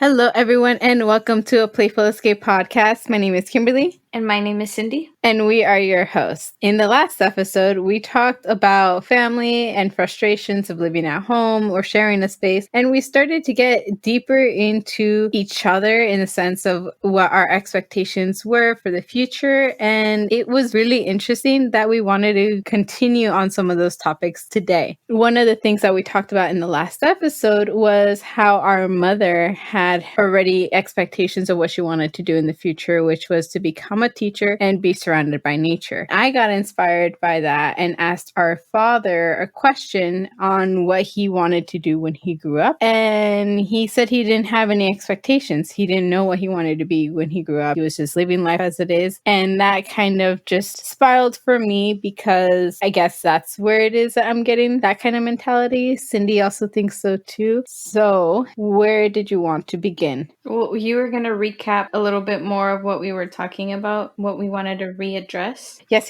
Hello, everyone, and welcome to a Playful Escape podcast. My name is Kimberly. And my name is Cindy. And we are your hosts. In the last episode, we talked about family and frustrations of living at home or sharing a space. And we started to get deeper into each other in the sense of what our expectations were for the future. And it was really interesting that we wanted to continue on some of those topics today. One of the things that we talked about in the last episode was how our mother had already expectations of what she wanted to do in the future, which was to become a teacher and be surrounded by nature. I got inspired by that and asked our father a question on what he wanted to do when he grew up. And he said he didn't have any expectations. He didn't know what he wanted to be when he grew up. He was just living life as it is. And that kind of just spiraled for me because I guess that's where it is that I'm getting that kind of mentality. Cindy also thinks so too. So where did you want to begin? Well, you were going to recap a little bit more of what we were talking about, what we wanted to readdress. Yes.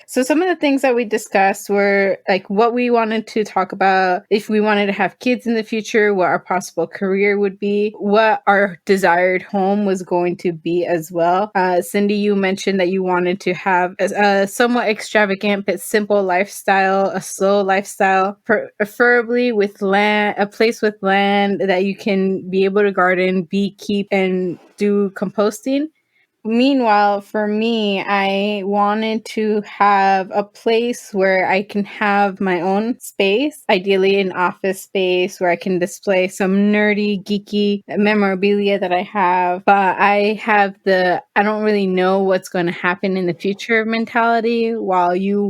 So some of the things that we discussed were like what we wanted to talk about, if we wanted to have kids in the future, what our possible career would be, what our desired home was going to be as well. Cindy, you mentioned that you wanted to have a somewhat extravagant but simple lifestyle, a slow lifestyle, preferably with land, a place with land that you can be able to garden, beekeep, and do composting. Meanwhile, for me, I wanted to have a place where I can have my own space, ideally an office space where I can display some nerdy, geeky memorabilia that I have. But I don't really know what's going to happen in the future mentality, while you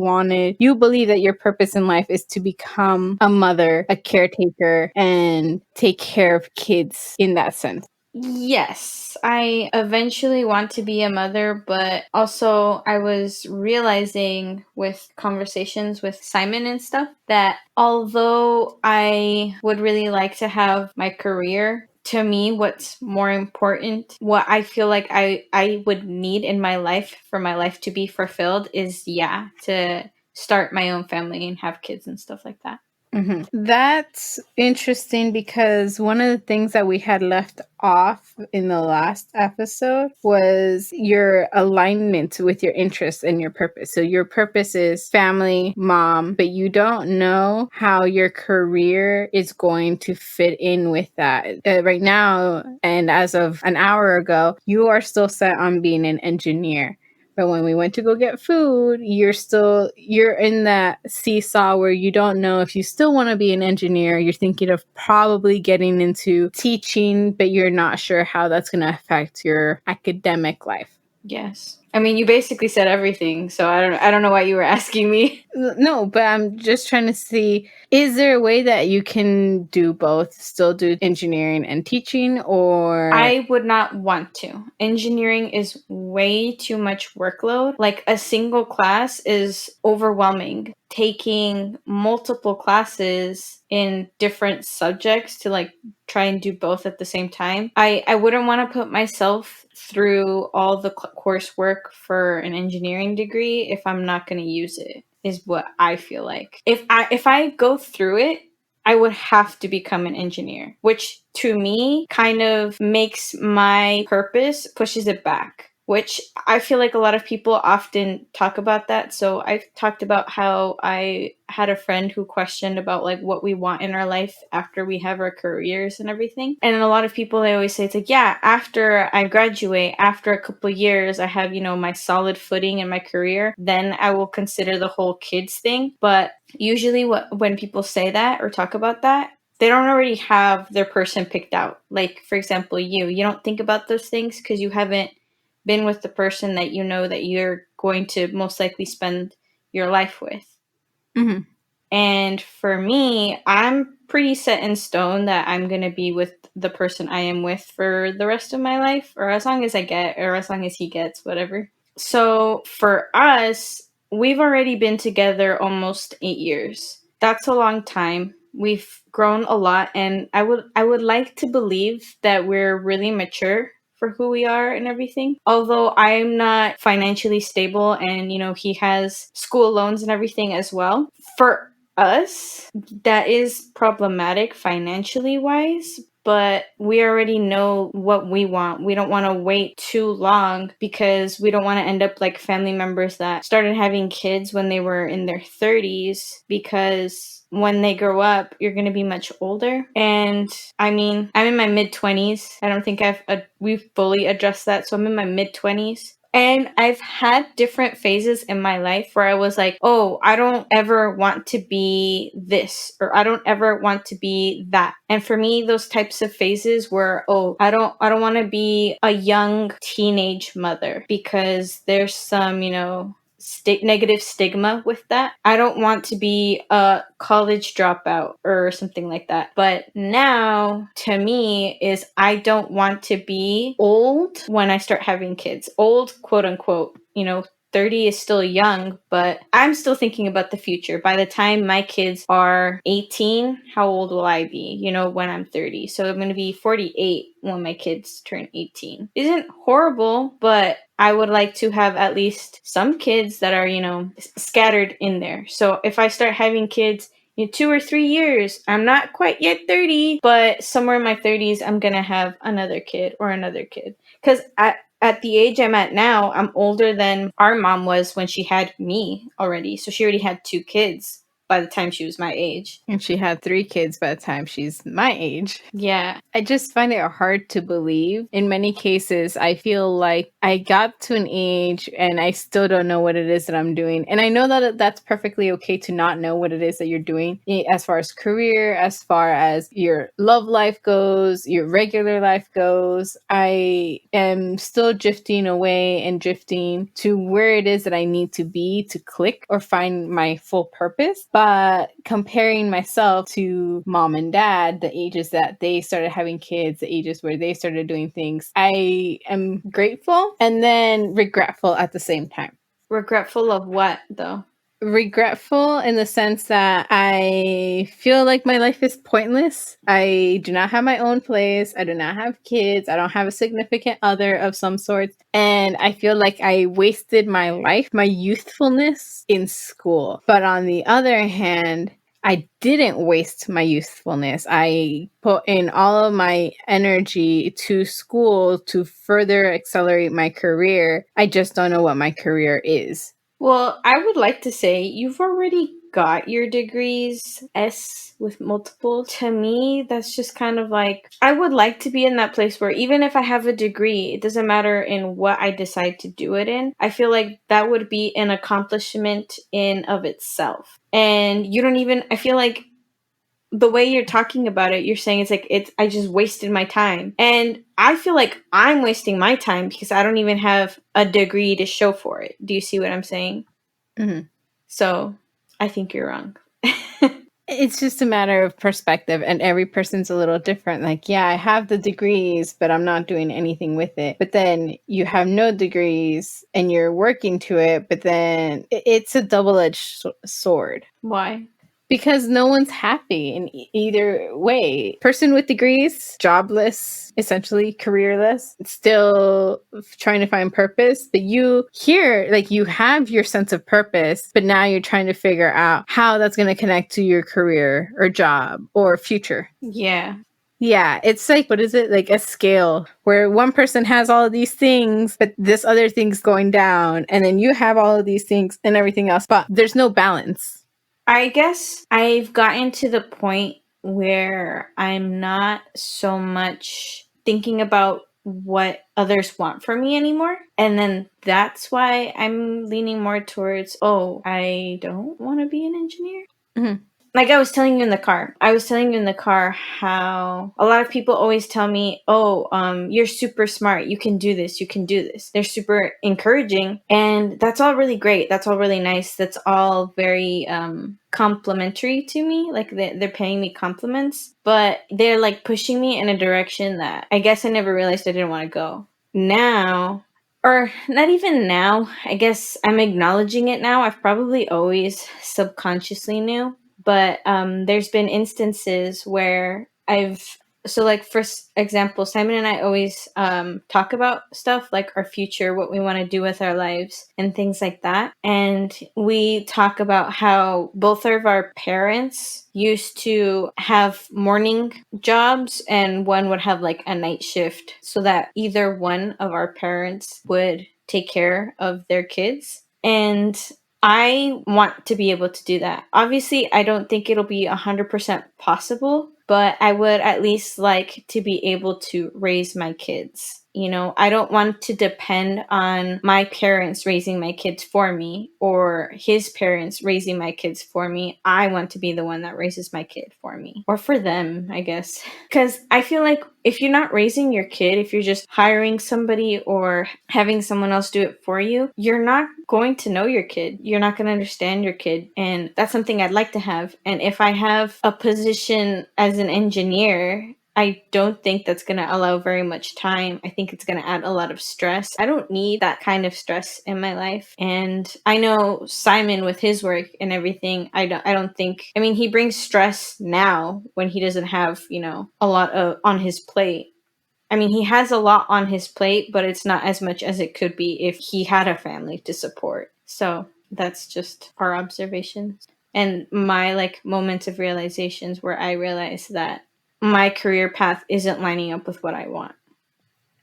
believe that your purpose in life is to become a mother, a caretaker, and take care of kids in that sense. Yes, I eventually want to be a mother, but also I was realizing with conversations with Simon and stuff that although I would really like to have my career, to me, what's more important, what I feel like I would need in my life for my life to be fulfilled is, to start my own family and have kids and stuff like that. Mm-hmm. That's interesting because one of the things that we had left off in the last episode was your alignment with your interests and your purpose. So your purpose is family, mom, but you don't know how your career is going to fit in with that. Right now, and as of an hour ago, you are still set on being an engineer. But when we went to go get food, you're in that seesaw where you don't know if you still want to be an engineer. You're thinking of probably getting into teaching, but you're not sure how that's going to affect your academic life. Yes. I mean, you basically said everything, so I don't know why you were asking me. No, but I'm just trying to see, is there a way that you can do both, still do engineering and teaching, or... I would not want to. Engineering is way too much workload. Like a single class is overwhelming. Taking multiple classes in different subjects to like try and do both at the same time. I wouldn't want to put myself through all the coursework for an engineering degree if I'm not going to use it, is what I feel like. If I go through it, I would have to become an engineer, which to me kind of makes my purpose, pushes it back, which I feel like a lot of people often talk about that. So I've talked about how I had a friend who questioned about like what we want in our life after we have our careers and everything. And a lot of people, they always say it's like, yeah, after I graduate, after a couple years, I have, my solid footing in my career, then I will consider the whole kids thing. But usually when people say that or talk about that, they don't already have their person picked out. Like, for example, you don't think about those things because you haven't been with the person that you know that you're going to most likely spend your life with. Mm-hmm. And for me, I'm pretty set in stone that I'm going to be with the person I am with for the rest of my life, or as long as I get, or as long as he gets, whatever. So for us, we've already been together almost 8 years. That's a long time. We've grown a lot, and I would like to believe that we're really mature for who we are and everything. Although I'm not financially stable, and he has school loans and everything as well. For us, that is problematic financially wise, but we already know what we want. We don't want to wait too long because we don't want to end up like family members that started having kids when they were in their 30s, because when they grow up, you're going to be much older. And I mean, I'm in my mid 20s. I don't think we've fully addressed that. So I'm in my mid 20s. And I've had different phases in my life where I was like, oh, I don't ever want to be this, or I don't ever want to be that. And for me, those types of phases were, oh, I don't want to be a young teenage mother, because there's some, negative stigma with that. I don't want to be a college dropout or something like that. But now, to me, is I don't want to be old when I start having kids. Old, quote unquote. 30 is still young, but I'm still thinking about the future. By the time my kids are 18, how old will I be, when I'm 30? So I'm going to be 48 when my kids turn 18. Isn't horrible, but I would like to have at least some kids that are, scattered in there. So if I start having kids in 2 or 3 years, I'm not quite yet 30, but somewhere in my 30s, I'm going to have another kid or another kid. Because at the age I'm at now, I'm older than our mom was when she had me already. So she already had 2 kids by the time she was my age. And she had 3 kids by the time she's my age. Yeah. I just find it hard to believe. In many cases, I feel like I got to an age and I still don't know what it is that I'm doing. And I know that that's perfectly okay to not know what it is that you're doing, as far as career, as far as your love life goes, your regular life goes. I am still drifting away and drifting to where it is that I need to be to click or find my full purpose. But comparing myself to mom and dad, the ages that they started having kids, the ages where they started doing things, I am grateful and then regretful at the same time. Regretful of what, though? Regretful in the sense that I feel like my life is pointless. I do not have my own place. I do not have kids. I don't have a significant other of some sort. And I feel like I wasted my life, my youthfulness in school. But on the other hand, I didn't waste my youthfulness. I put in all of my energy to school to further accelerate my career. I just don't know what my career is. Well, I would like to say you've already got your degrees, S with multiple. To me, that's just kind of like, I would like to be in that place where even if I have a degree, it doesn't matter in what I decide to do it in. I feel like that would be an accomplishment in of itself. And you don't even, I feel like the way you're talking about it, you're saying I just wasted my time. And I feel like I'm wasting my time because I don't even have a degree to show for it. Do you see what I'm saying? Mm-hmm. So I think you're wrong. It's just a matter of perspective, and every person's a little different. Like, yeah, I have the degrees, but I'm not doing anything with it. But then you have no degrees and you're working to it, but then it's a double-edged sword. Why? Because no one's happy in either way. Person with degrees, jobless, essentially careerless, still trying to find purpose. But you here, like, you have your sense of purpose, but now you're trying to figure out how that's going to connect to your career or job or future. Yeah. Yeah, it's like, what is it? Like a scale where one person has all of these things, but this other thing's going down. And then you have all of these things and everything else, but there's no balance. I guess I've gotten to the point where I'm not so much thinking about what others want from me anymore. And then that's why I'm leaning more towards, oh, I don't want to be an engineer. Mm-hmm. Like I was telling you in the car how a lot of people always tell me, oh, you're super smart. You can do this. You can do this. They're super encouraging. And that's all really great. That's all really nice. That's all very complimentary to me. Like they're paying me compliments, but they're like pushing me in a direction that I guess I never realized I didn't want to go. Now, or not even now, I guess I'm acknowledging it now. I've probably always subconsciously knew. But there's been instances where I've So like for example, Simon and I always talk about stuff like our future, what we want to do with our lives and things like that. And we talk about how both of our parents used to have morning jobs and one would have like a night shift, so that either one of our parents would take care of their kids. And I want to be able to do that. Obviously, I don't think it'll be 100% possible, but I would at least like to be able to raise my kids. You know, I don't want to depend on my parents raising my kids for me or his parents raising my kids for me. I want to be the one that raises my kid for me or for them, I guess. Because I feel like if you're not raising your kid, if you're just hiring somebody or having someone else do it for you, you're not going to know your kid. You're not going to understand your kid. And that's something I'd like to have. And if I have a position as an engineer, I don't think that's going to allow very much time. I think it's going to add a lot of stress. I don't need that kind of stress in my life. And I know Simon with his work and everything, I don't think, I mean, he brings stress now when he doesn't have, you know, a lot on his plate. I mean, he has a lot on his plate, but it's not as much as it could be if he had a family to support. So that's just our observations and my like moments of realizations where I realized that my career path isn't lining up with what I want.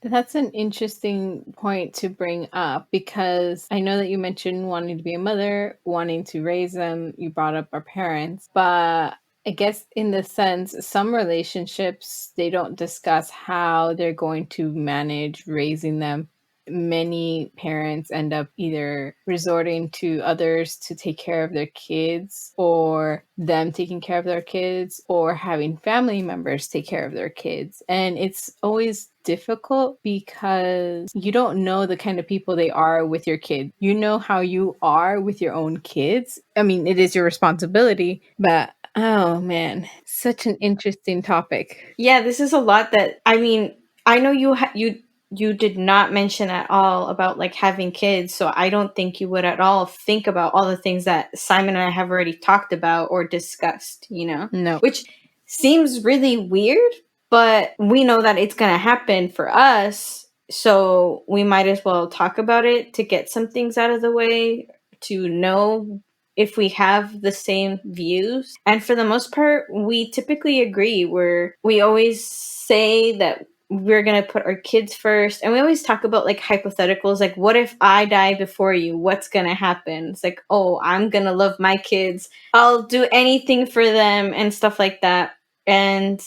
That's an interesting point to bring up, because I know that you mentioned wanting to be a mother, wanting to raise them. You brought up our parents, but I guess in the sense, some relationships, they don't discuss how they're going to manage raising them. Many parents end up either resorting to others to take care of their kids, or them taking care of their kids, or having family members take care of their kids. And it's always difficult because you don't know the kind of people they are with your kid. You know how you are with your own kids. I mean, it is your responsibility, but oh man, such an interesting topic. Yeah, this is a lot that, I mean, I know you did not mention at all about like having kids, so I don't think you would at all think about all the things that Simon and I have already talked about or discussed, you know? No. Which seems really weird, but we know that it's going to happen for us, so we might as well talk about it to get some things out of the way, to know if we have the same views. And for the most part, we typically agree. We always say that we're going to put our kids first. And we always talk about like hypotheticals, like what if I die before you? What's going to happen? It's like, oh, I'm going to love my kids. I'll do anything for them and stuff like that. And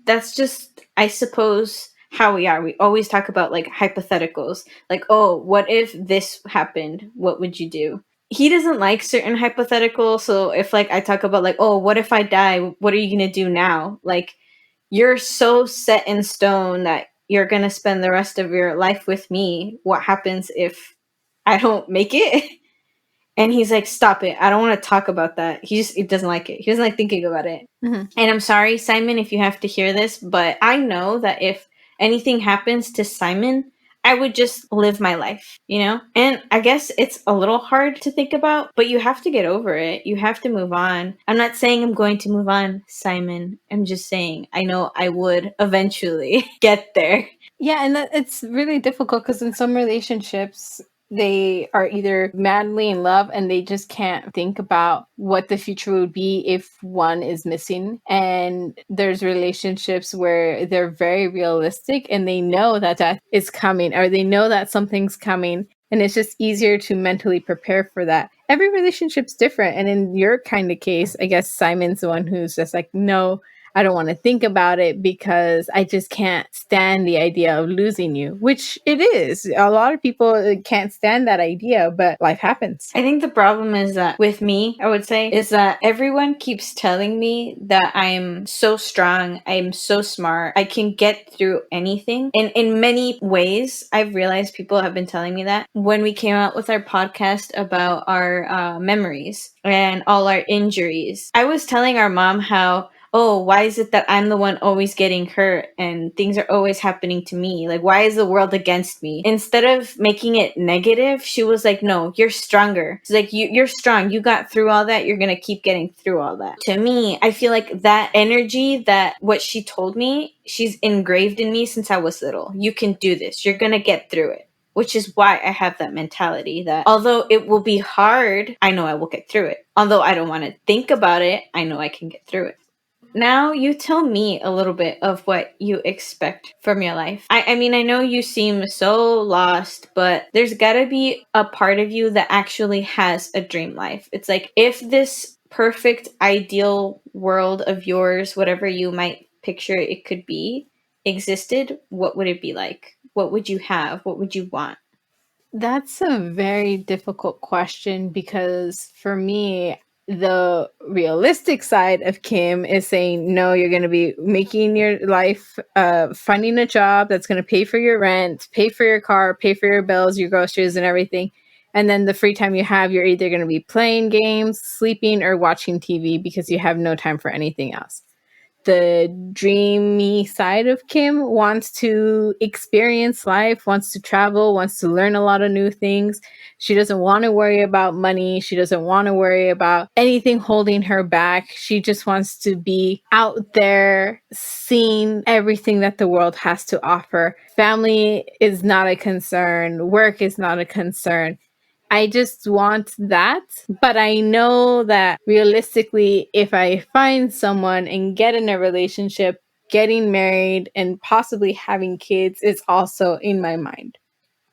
that's just, I suppose, how we are. We always talk about like hypotheticals. Like, oh, what if this happened? What would you do? He doesn't like certain hypotheticals. So if like I talk about like, oh, what if I die? What are you going to do now? Like, you're so set in stone that you're going to spend the rest of your life with me. What happens if I don't make it? And he's like, stop it. I don't want to talk about that. He doesn't like it. He doesn't like thinking about it. Mm-hmm. And I'm sorry, Simon, if you have to hear this, but I know that if anything happens to Simon, I would just live my life, you know? And I guess it's a little hard to think about, but you have to get over it. You have to move on. I'm not saying I'm going to move on, Simon. I'm just saying I know I would eventually get there. Yeah, and it's really difficult because in some relationships, they are either madly in love and they just can't think about what the future would be if one is missing. And there's relationships where they're very realistic and they know that death is coming, or they know that something's coming. And it's just easier to mentally prepare for that. Every relationship's different. And in your kind of case, I guess Simon's the one who's just like, no, I don't want to think about it because I just can't stand the idea of losing you, which it is. A lot of people can't stand that idea, but life happens. I think the problem is that with me, I would say, is that everyone keeps telling me that I'm so strong, I'm so smart, I can get through anything. And in many ways, I've realized people have been telling me that. When we came out with our podcast about our memories and all our injuries, I was telling our mom how oh, why is it that I'm the one always getting hurt and things are always happening to me? Like, why is the world against me? Instead of making it negative, she was like, no, you're stronger. She's like, you're strong. You got through all that. You're going to keep getting through all that. To me, I feel like that energy, that what she told me, she's engraved in me since I was little. You can do this. You're going to get through it. Which is why I have that mentality that although it will be hard, I know I will get through it. Although I don't want to think about it, I know I can get through it. Now you tell me a little bit of what you expect from your life. I mean, I know you seem so lost, but there's gotta be a part of you that actually has a dream life. It's like, if this perfect, ideal world of yours, whatever you might picture it could be, existed, what would it be like? What would you have? What would you want? That's a very difficult question because for me, the realistic side of Kim is saying, no, you're going to be making your life, finding a job that's going to pay for your rent, pay for your car, pay for your bills, your groceries, and everything. And then the free time you have, you're either going to be playing games, sleeping, or watching TV because you have no time for anything else. The dreamy side of Kim wants to experience life, wants to travel, wants to learn a lot of new things. She doesn't want to worry about money. She doesn't want to worry about anything holding her back. She just wants to be out there, seeing everything that the world has to offer. Family is not a concern. Work is not a concern. I just want that. But I know that realistically, if I find someone and get in a relationship, getting married and possibly having kids is also in my mind.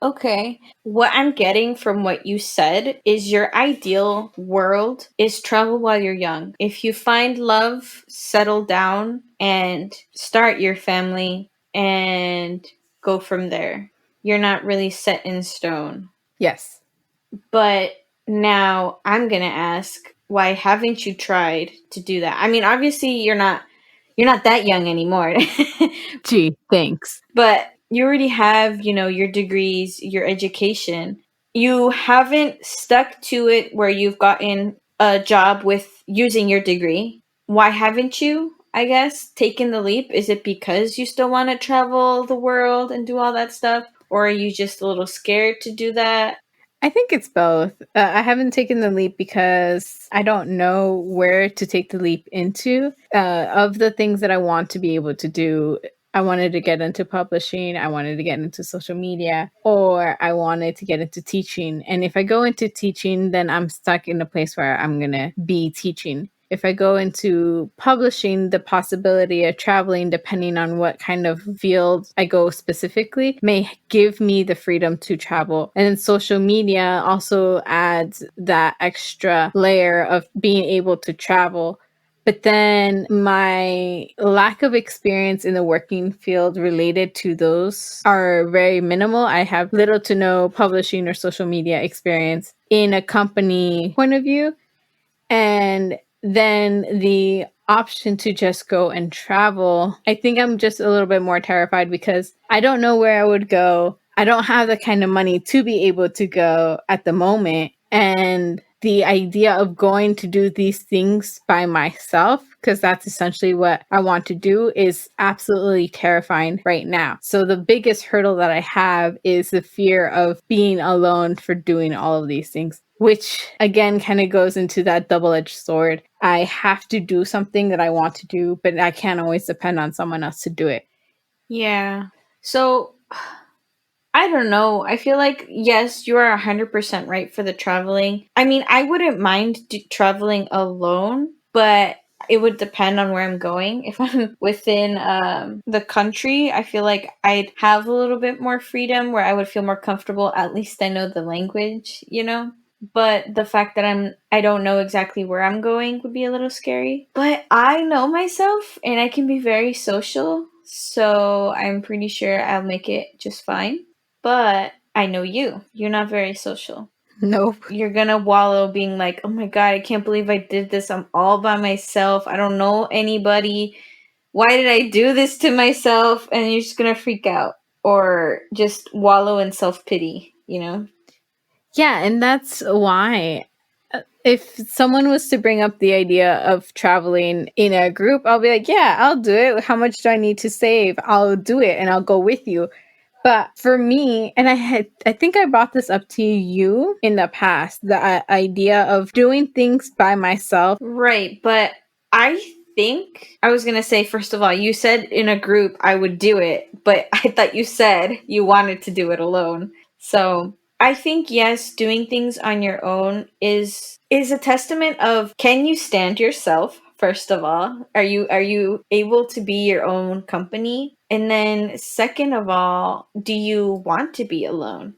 Okay. What I'm getting from what you said is your ideal world is travel while you're young. If you find love, settle down and start your family and go from there. You're not really set in stone. Yes. But now I'm going to ask, why haven't you tried to do that? I mean, obviously you're not that young anymore. Gee, thanks. But you already have, your degrees, your education. You haven't stuck to it where you've gotten a job with using your degree. Why haven't you, I guess, taken the leap? Is it because you still want to travel the world and do all that stuff? Or are you just a little scared to do that? I think it's both. I haven't taken the leap because I don't know where to take the leap into. Of the things that I want to be able to do, I wanted to get into publishing, I wanted to get into social media, or I wanted to get into teaching. And if I go into teaching, then I'm stuck in a place where I'm going to be teaching. If I go into publishing, the possibility of traveling, depending on what kind of field I go specifically, may give me the freedom to travel. And then social media also adds that extra layer of being able to travel. But then my lack of experience in the working field related to those are very minimal. I have little to no publishing or social media experience in a company point of view. And then the option to just go and travel, I think I'm just a little bit more terrified because I don't know where I would go. I don't have the kind of money to be able to go at the moment. And the idea of going to do these things by myself, because that's essentially what I want to do, is absolutely terrifying right now. So the biggest hurdle that I have is the fear of being alone for doing all of these things, which again kind of goes into that double-edged sword. I have to do something that I want to do, but I can't always depend on someone else to do it. Yeah. So I don't know. I feel like, yes, you are 100% right for the traveling. I mean, I wouldn't mind traveling alone, but it would depend on where I'm going. If I'm within the country, I feel like I'd have a little bit more freedom where I would feel more comfortable. At least I know the language. But the fact that I don't know exactly where I'm going would be a little scary. But I know myself and I can be very social, so I'm pretty sure I'll make it just fine. But I know you. You're not very social. Nope. You're gonna wallow being like, oh my god, I can't believe I did this. I'm all by myself. I don't know anybody. Why did I do this to myself? And you're just gonna freak out or just wallow in self pity. Yeah, and that's why If someone was to bring up the idea of traveling in a group, I'll be like, yeah, I'll do it. How much do I need to save? I'll do it and I'll go with you. But for me, and I think I brought this up to you in the past, the idea of doing things by myself. Right, but I think I was going to say, first of all, you said in a group I would do it, but I thought you said you wanted to do it alone. So I think, yes, doing things on your own is a testament of, can you stand yourself? First of all, are you able to be your own company? And then second of all, do you want to be alone?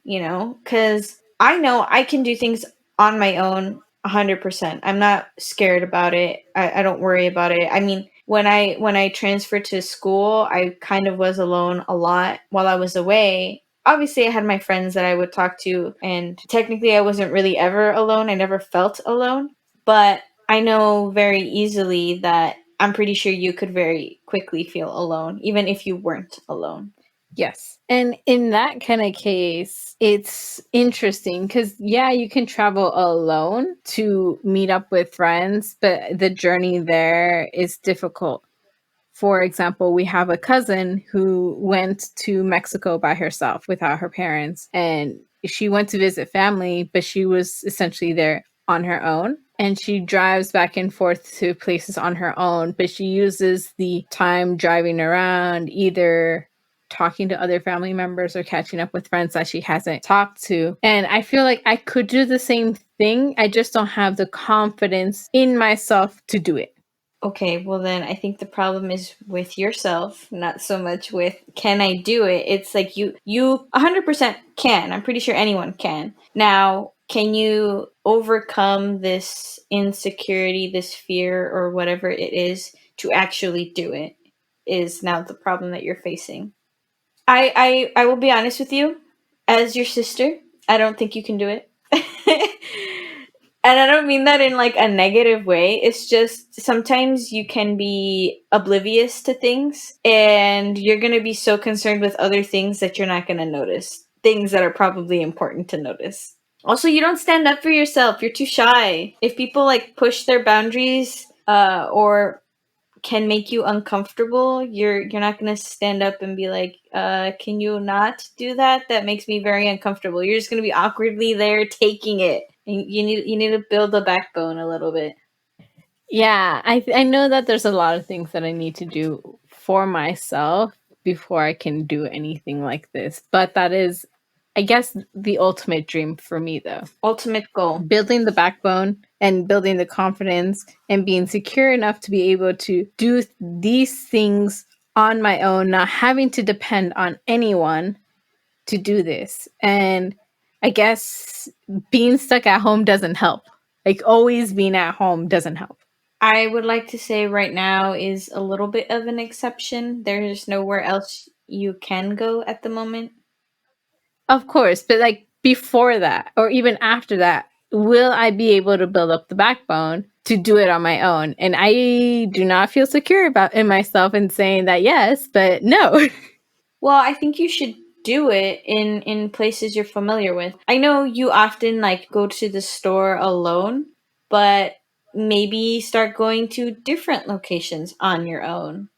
Cuz I know I can do things on my own 100%. I'm not scared about it. I don't worry about it. I mean, when I transferred to school, I kind of was alone a lot while I was away. Obviously, I had my friends that I would talk to, and technically I wasn't really ever alone. I never felt alone. But I know very easily that I'm pretty sure you could very quickly feel alone, even if you weren't alone. Yes. And in that kind of case, it's interesting because, yeah, you can travel alone to meet up with friends, but the journey there is difficult. For example, we have a cousin who went to Mexico by herself without her parents, and she went to visit family, but she was essentially there on her own. And she drives back and forth to places on her own, but she uses the time driving around either talking to other family members or catching up with friends that she hasn't talked to. And I feel like I could do the same thing. I just don't have the confidence in myself to do it. Okay, well then I think the problem is with yourself, not so much with can I do it? It's like you 100% can. I'm pretty sure anyone can. Now, can you overcome this insecurity, this fear or whatever it is to actually do it? Is now the problem that you're facing. I will be honest with you. As your sister, I don't think you can do it. And I don't mean that in like a negative way. It's just sometimes you can be oblivious to things and you're going to be so concerned with other things that you're not going to notice things that are probably important to notice. Also, you don't stand up for yourself. You're too shy. If people like push their boundaries or can make you uncomfortable, you're not gonna stand up and be like, can you not do that? That makes me very uncomfortable. You're just gonna be awkwardly there taking it. You need to build a backbone a little bit. Yeah, I know that there's a lot of things that I need to do for myself before I can do anything like this. But that is, I guess, the ultimate dream for me, though. Ultimate goal. Building the backbone and building the confidence and being secure enough to be able to do these things on my own, not having to depend on anyone to do this. And I guess being stuck at home doesn't help. Like always being at home doesn't help. I would like to say right now is a little bit of an exception. There's nowhere else you can go at the moment. Of course, but like before that or even after that, will I be able to build up the backbone to do it on my own? And I do not feel secure about in myself in saying that yes, but no. Well, I think you should do it in places you're familiar with. I know you often like go to the store alone, but maybe start going to different locations on your own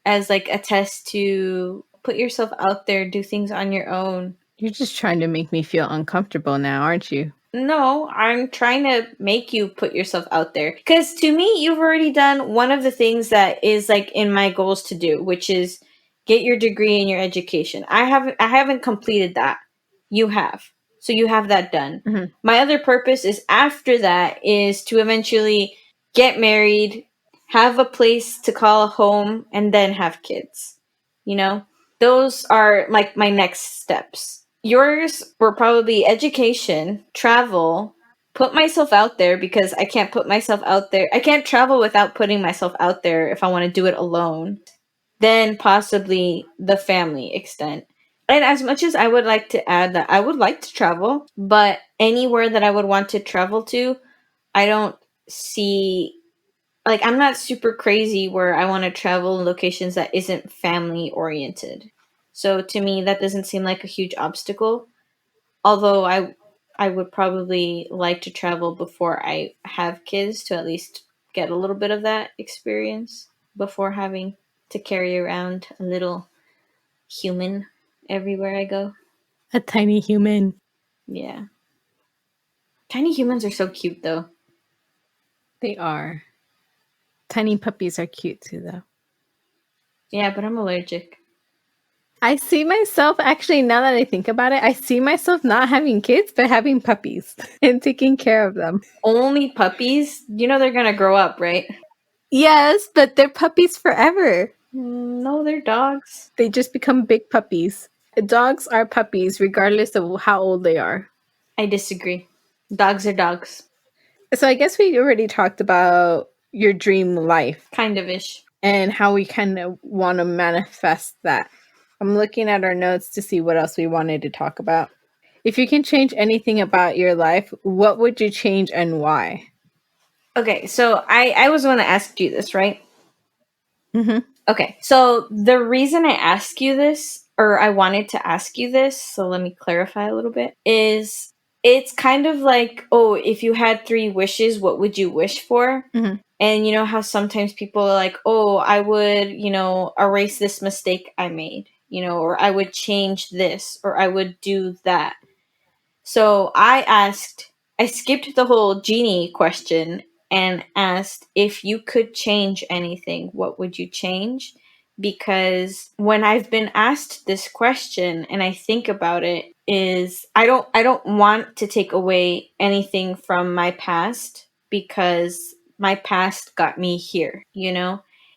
as like a test to put yourself out there, do things on your own. You're just trying to make me feel uncomfortable now, aren't you? No, I'm trying to make you put yourself out there. Because to me, you've already done one of the things that is like in my goals to do, which is get your degree in your education. I haven't completed that. You have. So you have that done. Mhm. My other purpose is after that is to eventually get married, have a place to call home, and then have kids. You know? Those are like my next steps. Yours were probably education, travel, put myself out there because I can't put myself out there. I can't travel without putting myself out there if I want to do it alone. Then possibly the family extent. And as much as I would like to add that I would like to travel, but anywhere that I would want to travel to, I don't see like I'm not super crazy where I want to travel in locations that isn't family oriented. So to me that doesn't seem like a huge obstacle. Although I would probably like to travel before I have kids to at least get a little bit of that experience before having to carry around a little human everywhere I go. A tiny human. Yeah. Tiny humans are so cute though. They are. Tiny puppies are cute too, though. Yeah, but I'm allergic. I see myself, actually, now that I think about it, I see myself not having kids, but having puppies and taking care of them. Only puppies? You know they're gonna grow up, right? Yes, but they're puppies forever. No, they're dogs. They just become big puppies. Dogs are puppies regardless of how old they are. I disagree. Dogs are dogs. So I guess we already talked about your dream life Kind of ish. and how we kind of want to manifest that. I'm looking at our notes to see what else we wanted to talk about. If you can change anything about your life, what would you change and why? Okay, so I was the one that asked you this, right? Mm-hmm. Okay, so the reason I ask you this, or I wanted to ask you this, so let me clarify a little bit, is it's kind of like, oh, if you had three wishes, what would you wish for? Mm-hmm. And you know how sometimes people are like, oh, I would, erase this mistake I made, or I would change this, or I would do that. So I skipped the whole genie question and asked if you could change anything, what would you change? Because when I've been asked this question and I think about it, is I don't want to take away anything from my past because my past got me here.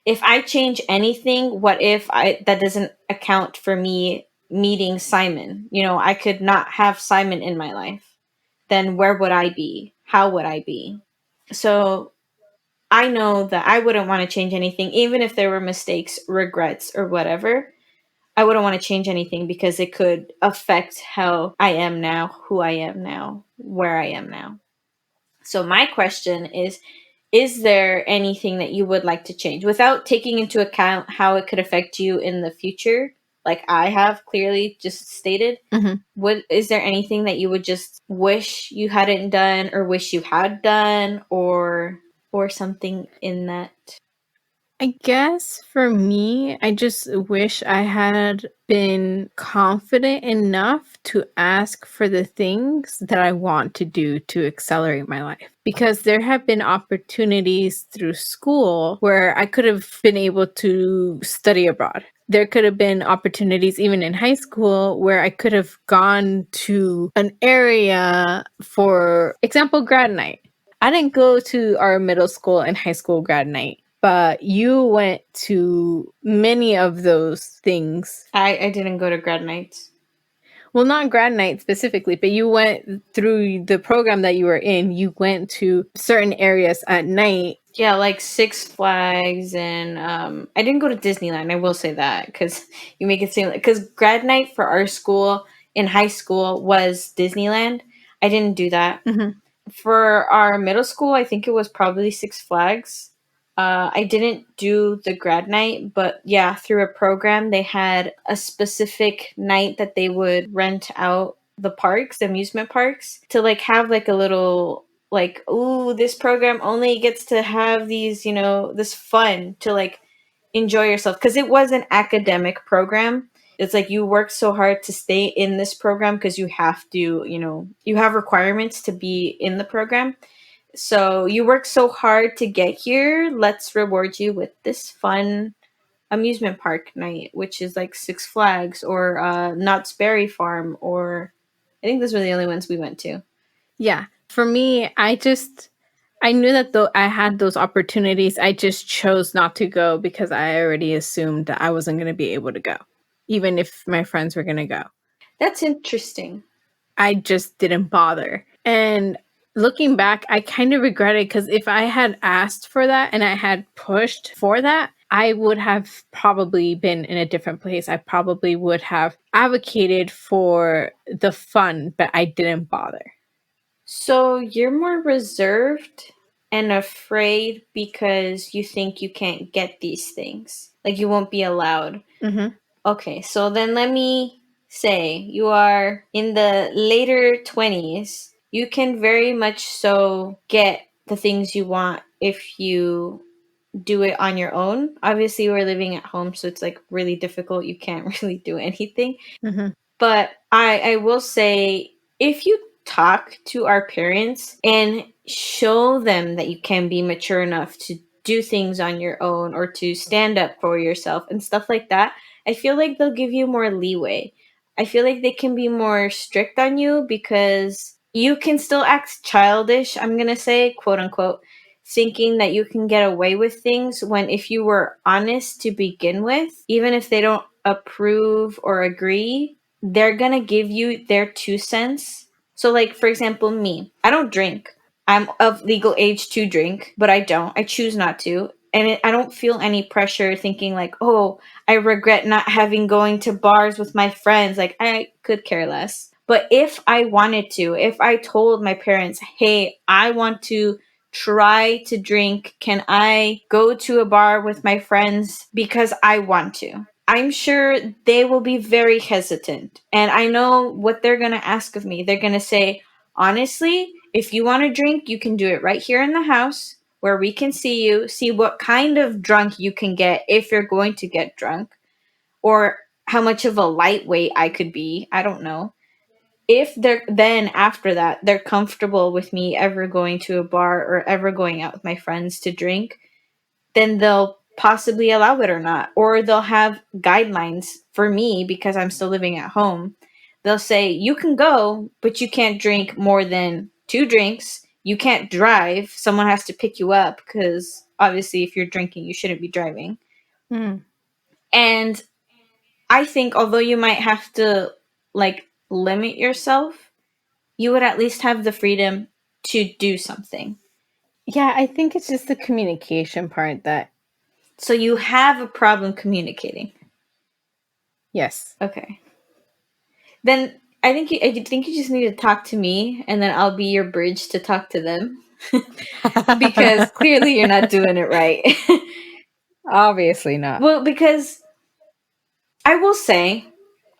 If I change anything, what if I that doesn't account for me meeting Simon? I could not have Simon in my life. Then where would I be? How would I be? So I know that I wouldn't want to change anything, even if there were mistakes, regrets, or whatever. I wouldn't want to change anything because it could affect how I am now, who I am now, where I am now. So my question is there anything that you would like to change without taking into account how it could affect you in the future? Like I have clearly just stated. Mm-hmm. What is there anything that you would just wish you hadn't done or wish you had done or something in that? I guess for me, I just wish I had been confident enough to ask for the things that I want to do to accelerate my life. Because there have been opportunities through school where I could have been able to study abroad. There could have been opportunities even in high school where I could have gone to an area, for example, grad night. I didn't go to our middle school and high school grad night, but you went to many of those things. I didn't go to grad nights. Well, not grad night specifically, but you went through the program that you were in. You went to certain areas at night. Yeah, like Six Flags and I didn't go to Disneyland. I will say that because you make it seem like because grad night for our school in high school was Disneyland. I didn't do that. Mm-hmm. For our middle school, I think it was probably Six Flags. I didn't do the grad night, but yeah, through a program, they had a specific night that they would rent out the parks, the amusement parks, to like have like a little like, ooh, this program only gets to have these, this fun to like enjoy yourself because it was an academic program. It's like you work so hard to stay in this program because you have to, you have requirements to be in the program. So you work so hard to get here. Let's reward you with this fun amusement park night, which is like Six Flags or Knott's Berry Farm, or I think those were the only ones we went to. Yeah. For me, I knew that though I had those opportunities. I just chose not to go because I already assumed that I wasn't going to be able to go, even if my friends were going to go. That's interesting. I just didn't bother. And looking back, I kind of regret it because if I had asked for that and I had pushed for that, I would have probably been in a different place. I probably would have advocated for the fun, but I didn't bother. So you're more reserved and afraid because you think you can't get these things. Like you won't be allowed. Mm-hmm. Okay, so then let me say you are in the later 20s You can very much so get the things you want if you do it on your own. Obviously, we're living at home, so it's like really difficult. You can't really do anything. Mhm. But I will say, if you talk to our parents and show them that you can be mature enough to do things on your own or to stand up for yourself and stuff like that, I feel like they'll give you more leeway. I feel like they can be more strict on you because you can still act childish, I'm going to say, quote unquote, thinking that you can get away with things when if you were honest to begin with, even if they don't approve or agree, they're gonna give you their 2 cents. So, like, for example, me, I don't drink. I'm of legal age to drink, but I don't. I choose not to. And I don't feel any pressure thinking, like, oh, I regret not having going to bars with my friends. Like, I could care less. But if I wanted to, if I told my parents, hey, I want to try to drink, can I go to a bar with my friends because I want to? I'm sure they will be very hesitant. And I know what they're going to ask of me. They're going to say, honestly, if you want to drink, you can do it right here in the house where we can see you, see what kind of drunk you can get if you're going to get drunk, or how much of a lightweight I could be. I don't know. If they're then after that, they're comfortable with me ever going to a bar or ever going out with my friends to drink, then they'll possibly allow it or not. Or they'll have guidelines for me because I'm still living at home. They'll say, you can go, but you can't drink more than 2 drinks. You can't drive. Someone has to pick you up because obviously, if you're drinking, you shouldn't be driving. Mm. And I think, although you might have to like limit yourself, you would at least have the freedom to do something. Yeah, I think it's just the communication part that, So you have a problem communicating. yes. Okay. Then I think you just need to talk to me, and then I'll be your bridge to talk to them because clearly you're not doing it right. Obviously not. Well, because I will say,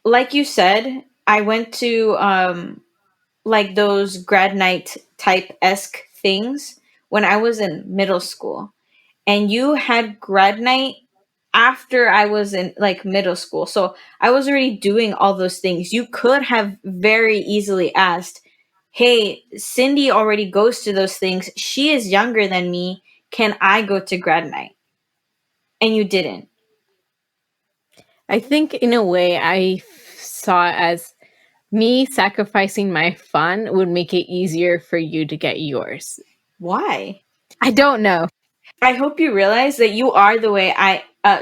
like you said, I went to like those grad night type esque things when I was in middle school, and you had grad night after I was in like middle school. So I was already doing all those things. You could have very easily asked, hey, Cindy already goes to those things. She is younger than me. Can I go to grad night? And you didn't. I think in a way saw it as me sacrificing my fun would make it easier for you to get yours. Why? I don't know. I hope you realize that you are the way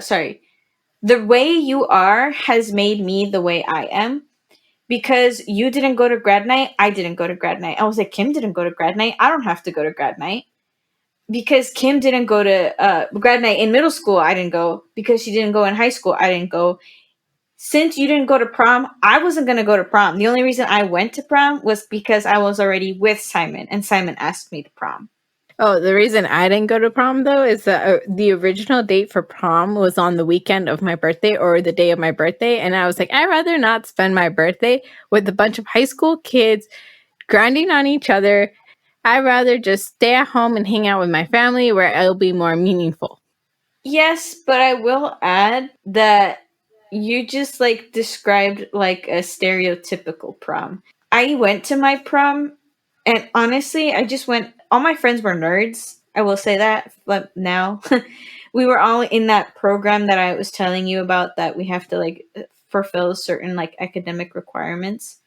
sorry. The way you are has made me the way I am because you didn't go to grad night. I didn't go to grad night. I was like, Kim didn't go to grad night. I don't have to go to grad night. Because Kim didn't go to grad night in middle school, I didn't go. Because she didn't go in high school, I didn't go. Since you didn't go to prom, I wasn't going to go to prom. The only reason I went to prom was because I was already with Simon, and Simon asked me to prom. Oh, the reason I didn't go to prom though is that the original date for prom was on the weekend of my birthday or the day of my birthday. And I was like, I'd rather not spend my birthday with a bunch of high school kids grinding on each other. I'd rather just stay at home and hang out with my family where it'll be more meaningful. Yes, but I will add that you just like described like a stereotypical prom. I went to my prom, and honestly, I just went. All my friends were nerds. I will say that. But now, we were all in that program that I was telling you about that we have to like fulfill certain like academic requirements.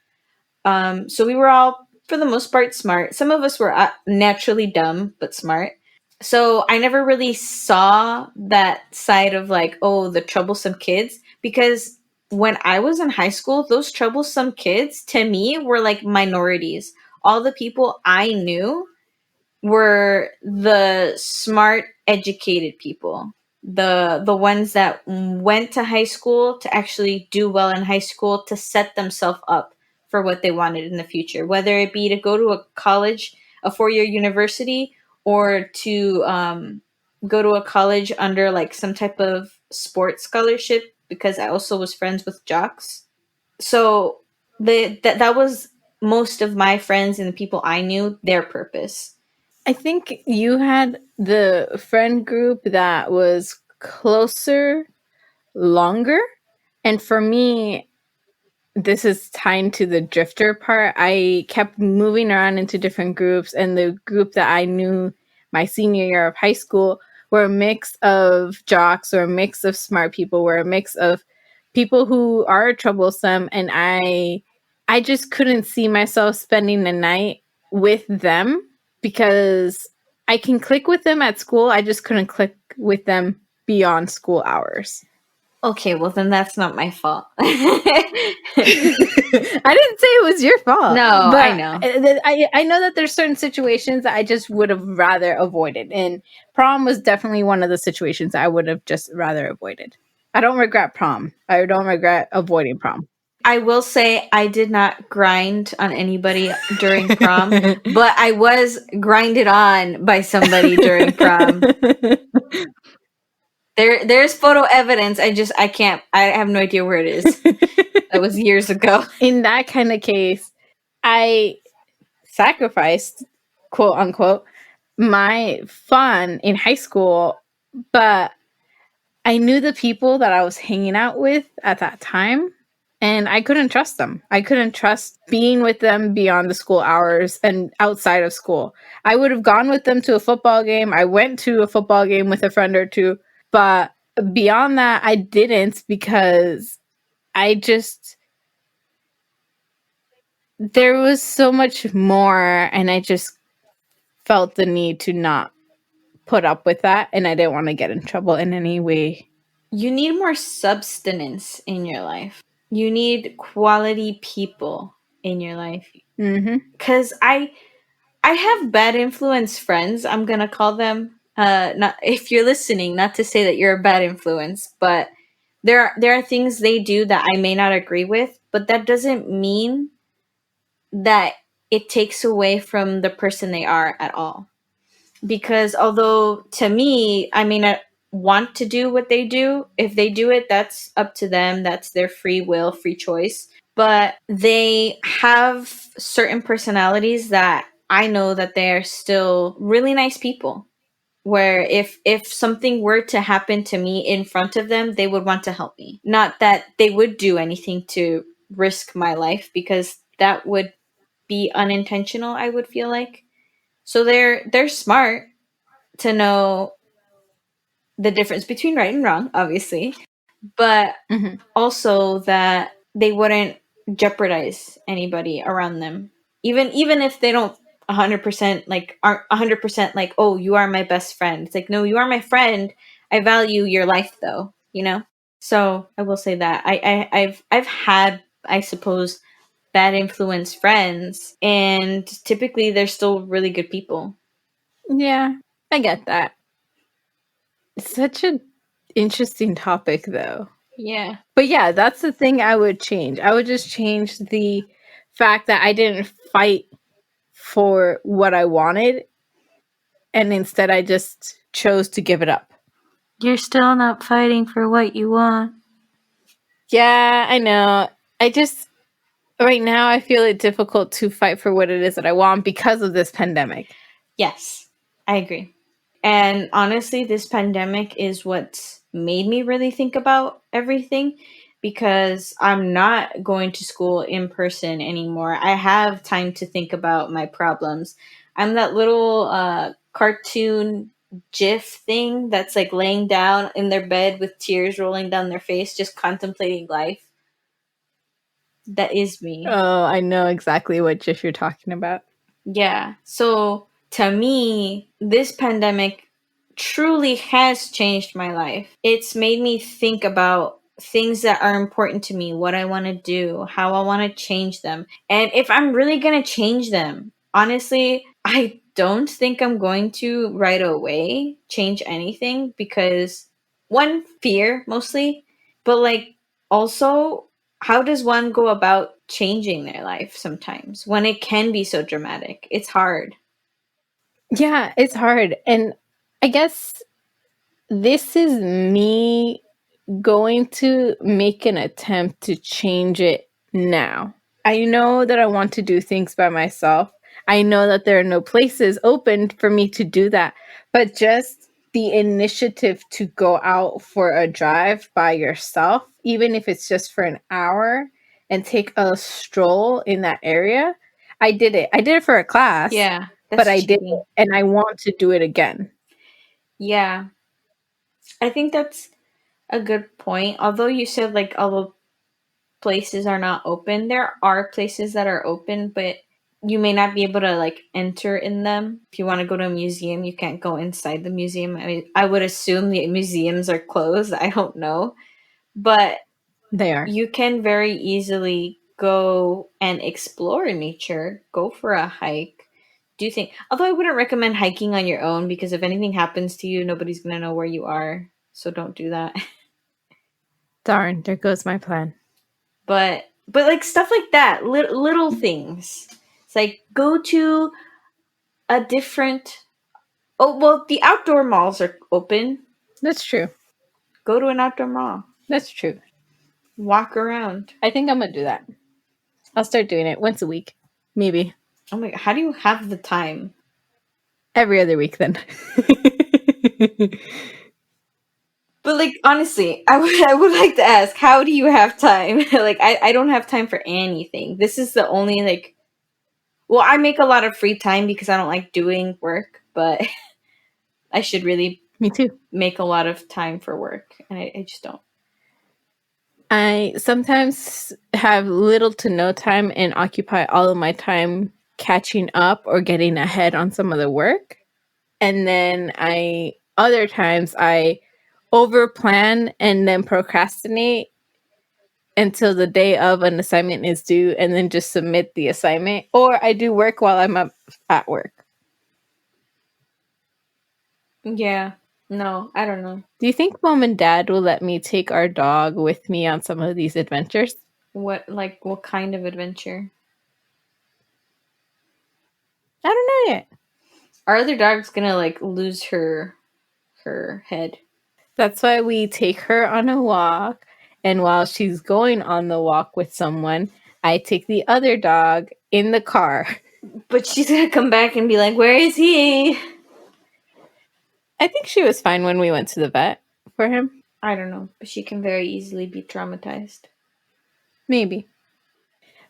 So we were all, for the most part, smart. Some of us were naturally dumb but smart. So I never really saw that side of like, oh, the troublesome kids, because when I was in high school, those troublesome kids to me were like minorities. All the people I knew were the smart, educated people. The ones that went to high school to actually do well in high school to set themselves up for what they wanted in the future, whether it be to go to a college, a 4 year university, or to go to a college under like some type of sports scholarship. Because I also was friends with jocks, so that was most of my friends and the people I knew their purpose. I think you had the friend group that was closer longer. And for me, this is tied to the drifter part. I kept moving around into different groups, and the group that I knew my senior year of high school were a mix of jocks or a mix of smart people, were a mix of people who are troublesome, and I just couldn't see myself spending the night with them because I can click with them at school. I just couldn't click with them beyond school hours. Okay, well then that's not my fault. I didn't say it was your fault. No, but I know. I know that there's certain situations that I just would have rather avoided, and prom was definitely one of the situations I would have just rather avoided. I don't regret prom. I don't regret avoiding prom. I will say I did not grind on anybody during prom, but I was grinded on by somebody during prom. There's photo evidence. I have no idea where it is. That was years ago. In that kind of case, I sacrificed, quote unquote, my fun in high school, but I knew the people that I was hanging out with at that time, and I couldn't trust them. I couldn't trust being with them beyond the school hours and outside of school. I would have gone with them to a football game. I went to a football game with a friend or two, but beyond that, I didn't because I just, there was so much more, and I just felt the need to not put up with that, and I didn't want to get in trouble in any way. You need more substance in your life. You need quality people in your life. Mm-hmm. Cause I have bad influence friends. I'm gonna call them. Not if you're listening, not to say that you're a bad influence, but there are things they do that I may not agree with, but that doesn't mean that it takes away from the person they are at all. Because although to me, I may not want to do what they do, if they do it, that's up to them. That's their free will, free choice. But they have certain personalities that I know that they're still really nice people. Where if something were to happen to me in front of them, they would want to help me. Not that they would do anything to risk my life, because that would be unintentional, I would feel like. So they're smart to know the difference between right and wrong, obviously, but Mm-hmm. also that they wouldn't jeopardize anybody around them. Even if they don't 100% like aren't 100% like, oh, you are my best friend. It's like, no, you are my friend. I value your life though, you know? So I will say that I've had, I suppose, bad influence friends, and typically they're still really good people. Yeah, I get that. It's such an interesting topic, though. Yeah. But yeah, that's the thing I would change. I would just change the fact that I didn't fight for what I wanted, and instead I just chose to give it up. You're still not fighting for what you want. Yeah, I know. I just, right now, I feel it difficult to fight for what it is that I want because of this pandemic. Yes, I agree. And honestly, this pandemic is what's made me really think about everything, because I'm not going to school in person anymore. I have time to think about my problems. I'm that little cartoon GIF thing that's like laying down in their bed with tears rolling down their face, just contemplating life. That is me. Oh, I know exactly what GIF you're talking about. Yeah. So to me, this pandemic truly has changed my life. It's made me think about things that are important to me, what I want to do, how I want to change them, and if I'm really going to change them. Honestly, I don't think I'm going to right away change anything because one, fear mostly, but like also, how does one go about changing their life sometimes when it can be so dramatic? It's hard. Yeah, it's hard. And I guess this is me going to make an attempt to change it now. I know that I want to do things by myself. I know that there are no places open for me to do that. But just the initiative to go out for a drive by yourself, even if it's just for an hour, and take a stroll in that area, I did it. I did it for a class, Yeah, but that's I did cheating. it and I want to do it again. Yeah, I think that's a good point. Although you said like although places are not open, there are places that are open, but you may not be able to like enter in them. If you want to go to a museum, you can't go inside the museum. I mean, I would assume the museums are closed. I don't know. But They are. you can very easily go and explore nature, go for a hike. Do you think, although I wouldn't recommend hiking on your own because if anything happens to you, nobody's going to know where you are. So don't do that. Darn, there goes my plan. But like stuff like that, little things. It's like go to a different. Oh well, the outdoor malls are open. That's true. Go to an outdoor mall. That's true. Walk around. I think I'm going to do that. I'll start doing it once a week. Maybe Oh my! How do you have the time? every other week then. But like honestly, I would like to ask, how do you have time? Like I don't have time for anything. This is the only like well, I make a lot of free time because I don't like doing work, but I should really Me too. make a lot of time for work and I just don't. I sometimes have little to no time and occupy all of my time catching up or getting ahead on some of the work. And then other times I over plan and then procrastinate until the day of an assignment is due and then just submit the assignment. Or I do work while I'm up at work. Yeah. No, I don't know. Do you think mom and dad will let me take our dog with me on some of these adventures? What kind of adventure? I don't know yet. Our other dog's gonna like lose her head. That's why we take her on a walk. And while she's going on the walk with someone, I take the other dog in the car. But she's gonna come back and be like, "Where is he?" I think she was fine when we went to the vet for him. I don't know, but she can very easily be traumatized. Maybe.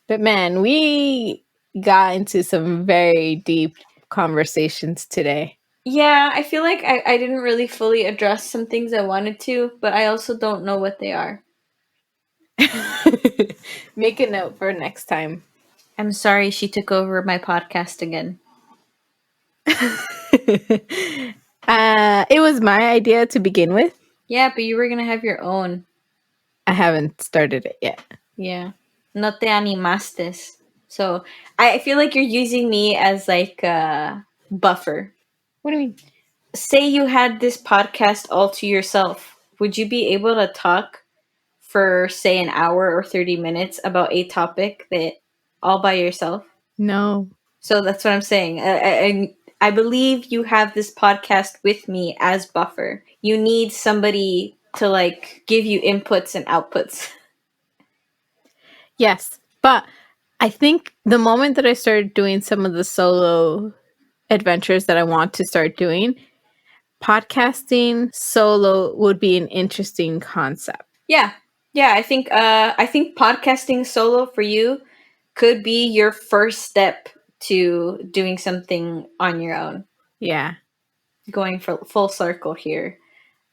But man, we got into some very deep conversations today. Yeah, I feel like I didn't really fully address some things I wanted to, but I also don't know what they are. Make a note for next time. I'm sorry she took over my podcast again. It was my idea to begin with. Yeah, but you were gonna have your own. I haven't started it yet. Yeah. No te animastes. So I feel like you're using me as like a buffer. What do you mean? Say you had this podcast all to yourself. Would you be able to talk for say an hour or 30 minutes about a topic that all by yourself? No. So that's what I'm saying. I believe you have this podcast with me as buffer. You need somebody to like give you inputs and outputs. Yes. But I think the moment that I started doing some of the solo adventures that I want to start doing, podcasting solo would be an interesting concept. Yeah. Yeah, I think podcasting solo for you could be your first step to doing something on your own. Yeah. Going for full circle here.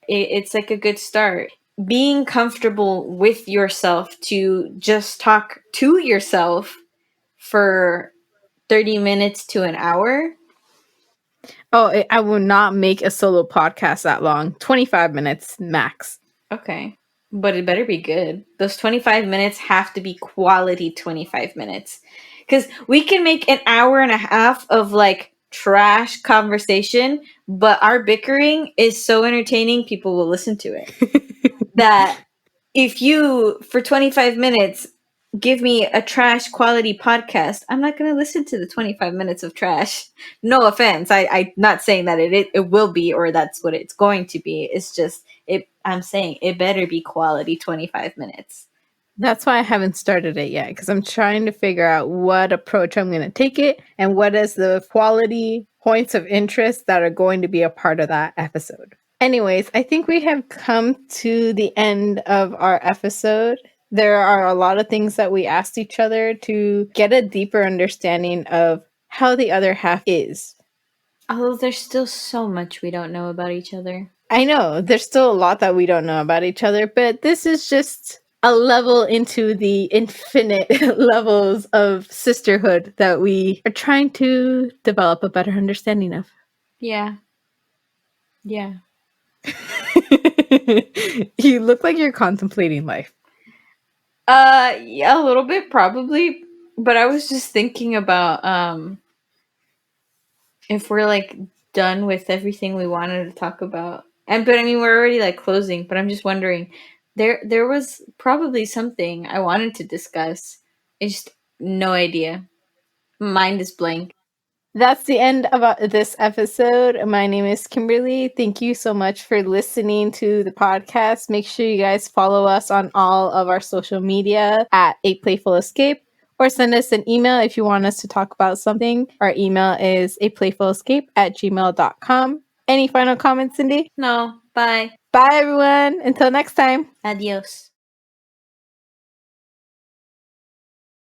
It's like a good start. Being comfortable with yourself to just talk to yourself for 30 minutes to an hour. Oh, I will not make a solo podcast that long. 25 minutes max. Okay. But it better be good. Those 25 minutes have to be quality 25 minutes. Because we can make an hour and a half of like trash conversation, but our bickering is so entertaining, people will listen to it. That if you, for 25 minutes, give me a trash quality podcast, I'm not going to listen to the 25 minutes of trash. No offense. I'm not saying that it will be or that's what it's going to be. It's just, I'm saying it better be quality 25 minutes. That's why I haven't started it yet, because I'm trying to figure out what approach I'm going to take it and what is the quality points of interest that are going to be a part of that episode. Anyways, I think we have come to the end of our episode. There are a lot of things that we asked each other to get a deeper understanding of how the other half is. Although there's still so much we don't know about each other. I know there's still a lot that we don't know about each other, but this is just a level into the infinite levels of sisterhood that we are trying to develop a better understanding of. Yeah. Yeah. You look like you're contemplating life. Yeah, a little bit probably, but I was just thinking about if we're like done with everything we wanted to talk about. But I mean we're already like closing, but I'm just wondering there was probably something I wanted to discuss. It's just no idea. Mind is blank. That's the end of this episode. My name is Kimberly. Thank you so much for listening to the podcast. Make sure you guys follow us on all of our social media at A Playful Escape, or send us an email if you want us to talk about something. Our email is aplayfulescape@gmail.com. Any final comments, Cindy? No, bye. Bye, everyone. Until next time. Adios.